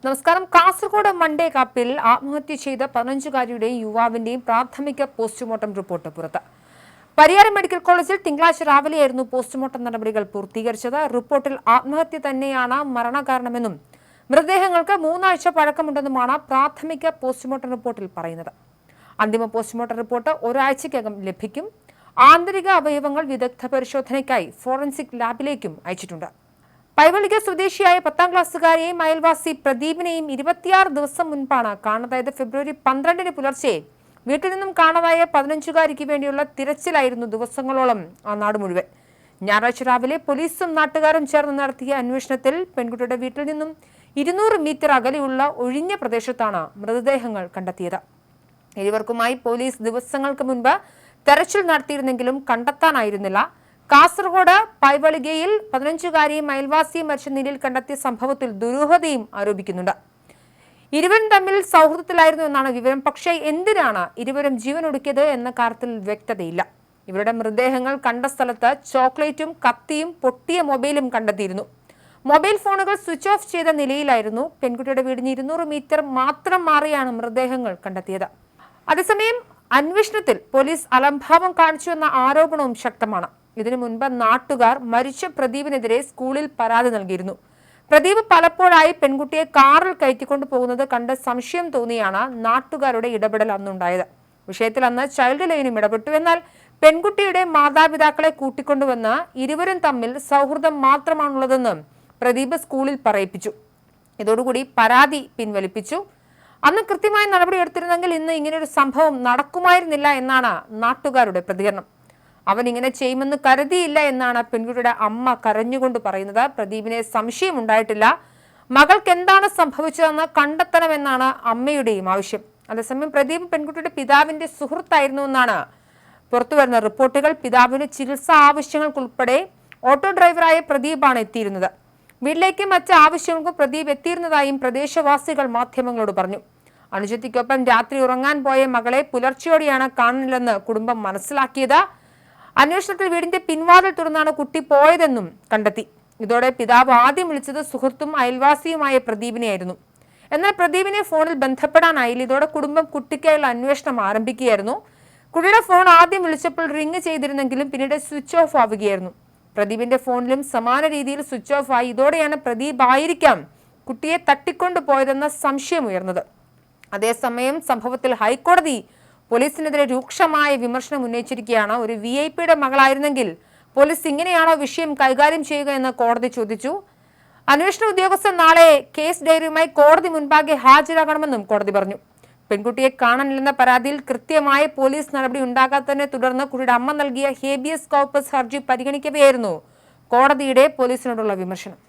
നമസ്കാരം. കാസർഗോഡ് മണ്ടേക്കാപ്പിൽ ആത്മഹത്യ ചെയ്ത 15-കാരിയുടെയും യുവാവിന്റെയും പ്രാഥമിക പോസ്റ്റ്മോർട്ടം റിപ്പോർട്ട് പുറത്ത്. പരിയാരം മെഡിക്കൽ കോളേജിൽ തിങ്കളാഴ്ച രാവിലെയായിരുന്നു പോസ്റ്റ്മോർട്ടം നടപടികൾ പൂർത്തീകരിച്ചത്. റിപ്പോർട്ടിൽ ആത്മഹത്യ തന്നെയാണ് മരണകാരണമെന്നും മൃതദേഹങ്ങൾക്ക് 3 ആഴ്ച പഴക്കമുണ്ടെന്നുമാണ് പ്രാഥമിക പോസ്റ്റ്മോർട്ടം റിപ്പോർട്ടിൽ പറയുന്നത്. അന്തിമ പോസ്റ്റ്മോർട്ടം റിപ്പോർട്ട് ഒരാഴ്ചയ്ക്കകം ലഭിക്കും. ആന്തരിക അവയവങ്ങൾ വിദഗ്ധ പരിശോധനയ്ക്കായി ഫോറൻസിക് ലാബിലേക്കും അയച്ചിട്ടുണ്ട്. പൈവളിക സ്വദേശിയായ 10ാം ക്ലാസ്സുകാരിയെയും അയൽവാസി പ്രദീപിനെയും 26 ദിവസം മുൻപാണ് കാണാതായത്. ഫെബ്രുവരി 12-ന് പുലർച്ചെ വീട്ടിൽ നിന്നും കാണാതായ 15-കാരിക്ക് വേണ്ടിയുള്ള തിരച്ചിലായിരുന്നു ദിവസങ്ങളോളം ആ നാട് മുഴുവൻ. ഞായറാഴ്ച രാവിലെ പോലീസും നാട്ടുകാരും ചേർന്ന് നടത്തിയ അന്വേഷണത്തിൽ പെൺകുട്ടിയുടെ വീട്ടിൽ നിന്നും 200 മീറ്റർ അകലെയുള്ള ഒഴിഞ്ഞ പ്രദേശത്താണ് മൃതദേഹങ്ങൾ കണ്ടെത്തിയത്. ഇരുവർക്കുമായി പോലീസ് ദിവസങ്ങൾക്ക് മുൻപ് തെരച്ചിൽ നടത്തിയിരുന്നെങ്കിലും കണ്ടെത്താനായിരുന്നില്ല. കാസർഗോഡ് പൈവളികയിൽ 15-കാരിയും അയൽവാസിയും മരിച്ച നിലയിൽ കണ്ടെത്തിയ സംഭവത്തിൽ ദുരൂഹതയും ആരോപിക്കുന്നുണ്ട്. ഇരുവരും തമ്മിൽ സൗഹൃദത്തിലായിരുന്നു എന്നാണ് വിവരം. പക്ഷേ എന്തിനാണ് ഇരുവരും ജീവനൊടുക്കിയത് എന്ന കാര്യത്തിൽ വ്യക്തതയില്ല. ഇവരുടെ മൃതദേഹങ്ങൾ കണ്ട സ്ഥലത്ത് ചോക്ലേറ്റും കത്തിയും പൊട്ടിയ മൊബൈലും കണ്ടെത്തിയിരുന്നു. മൊബൈൽ ഫോണുകൾ സ്വിച്ച് ഓഫ് ചെയ്ത നിലയിലായിരുന്നു. പെൺകുട്ടിയുടെ വീടിന് 200 മീറ്റർ മാത്രം മാറിയാണ് മൃതദേഹങ്ങൾ കണ്ടെത്തിയത്. അതേസമയം അന്വേഷണത്തിൽ പോലീസ് അലംഭാവം കാണിച്ചുവെന്ന ആരോപണവും ശക്തമാണ്. ഇതിനു മുൻപ് നാട്ടുകാർ മരിച്ച പ്രദീപിനെതിരെ സ്കൂളിൽ പരാതി നൽകിയിരുന്നു. പ്രദീപ് പലപ്പോഴായി പെൺകുട്ടിയെ കാറിൽ കയറ്റിക്കൊണ്ടു പോകുന്നത് കണ്ട് സംശയം തോന്നിയാണ് നാട്ടുകാരുടെ ഇടപെടൽ അന്നുണ്ടായത്. വിഷയത്തിൽ അന്ന് ചൈൽഡ് ലൈനും ഇടപെട്ടു. എന്നാൽ പെൺകുട്ടിയുടെ മാതാപിതാക്കളെ കൂട്ടിക്കൊണ്ടുവന്ന് ഇരുവരും തമ്മിൽ സൗഹൃദം മാത്രമാണുള്ളതെന്ന് പ്രദീപ് സ്കൂളിൽ പറയിപ്പിച്ചു. ഇതോടുകൂടി പരാതി പിൻവലിപ്പിച്ചു. അന്ന് കൃത്യമായ നടപടിയെടുത്തിരുന്നെങ്കിൽ ഇന്ന് ഇങ്ങനെയൊരു സംഭവം നടക്കുമായിരുന്നില്ല എന്നാണ് നാട്ടുകാരുടെ പ്രതികരണം. അവൻ ഇങ്ങനെ ചെയ്യുമെന്ന് കരുതിയില്ല എന്നാണ് പെൺകുട്ടിയുടെ അമ്മ കരഞ്ഞുകൊണ്ട് പറയുന്നത്. പ്രദീപിനെ സംശയമുണ്ടായിട്ടില്ല. മകൾക്ക് എന്താണ് സംഭവിച്ചതെന്ന് കണ്ടെത്തണമെന്നാണ് അമ്മയുടെയും ആവശ്യം. അതേസമയം പ്രദീപ് പെൺകുട്ടിയുടെ പിതാവിന്റെ സുഹൃത്തായിരുന്നു എന്നാണ് പുറത്തുവരുന്ന റിപ്പോർട്ടുകൾ. പിതാവിന് ചികിത്സാ ആവശ്യങ്ങൾക്കുൾപ്പെടെ ഓട്ടോ ഡ്രൈവറായ പ്രദീപാണ് എത്തിയിരുന്നത്. വീട്ടിലേക്ക് മറ്റ് ആവശ്യങ്ങൾക്കും പ്രദീപ് എത്തിയിരുന്നതായും പ്രദേശവാസികൾ മാധ്യമങ്ങളോട് പറഞ്ഞു. അനുജത്തിക്കൊപ്പം രാത്രി ഉറങ്ങാൻ പോയ മകളെ പുലർച്ചെയോടെയാണ് കാണുന്നില്ലെന്ന് കുടുംബം മനസ്സിലാക്കിയത്. അന്വേഷണത്തിൽ വീടിന്റെ പിൻവാതിൽ തുറന്നാണ് കുട്ടി പോയതെന്നും കണ്ടെത്തി. ഇതോടെ പിതാവ് ആദ്യം വിളിച്ചത് സുഹൃത്തും അയൽവാസിയുമായ പ്രദീപിനെയായിരുന്നു. എന്നാൽ പ്രദീപിനെ ഫോണിൽ ബന്ധപ്പെടാനായില്ല. ഇതോടെ കുടുംബം കുട്ടിക്കായുള്ള അന്വേഷണം ആരംഭിക്കുകയായിരുന്നു. കുട്ടിയുടെ ഫോൺ ആദ്യം വിളിച്ചപ്പോൾ റിങ് ചെയ്തിരുന്നെങ്കിലും പിന്നീട് സ്വിച്ച് ഓഫ് ആവുകയായിരുന്നു. പ്രദീപിന്റെ ഫോണിലും സമാന രീതിയിൽ സ്വിച്ച് ഓഫ് ആയി. ഇതോടെയാണ് പ്രദീപ് ആയിരിക്കാം കുട്ടിയെ തട്ടിക്കൊണ്ടു പോയതെന്ന സംശയം ഉയർന്നത്. അതേസമയം സംഭവത്തിൽ ഹൈക്കോടതി പോലീസിനെതിരെ രൂക്ഷമായ വിമർശനം ഉന്നയിച്ചിരിക്കുകയാണ്. ഒരു VIP-യുടെ മകളായിരുന്നെങ്കിൽ പോലീസ് ഇങ്ങനെയാണോ വിഷയം കൈകാര്യം ചെയ്യുക എന്ന് കോടതി ചോദിച്ചു. അന്വേഷണ ഉദ്യോഗസ്ഥർ നാളെ കേസ് ഡയറിയുമായി കോടതി മുൻപാകെ ഹാജരാകണമെന്നും കോടതി പറഞ്ഞു. പെൺകുട്ടിയെ കാണാനില്ലെന്ന പരാതിയിൽ കൃത്യമായ പോലീസ് നടപടി ഉണ്ടാകാത്തതിനെ തുടർന്ന് കുട്ടിയുടെ അമ്മ നൽകിയ ഹേബിയസ് കോർപ്പസ് ഹർജി പരിഗണിക്കവെയായിരുന്നു കോടതിയുടെ പോലീസിനോടുള്ള വിമർശനം.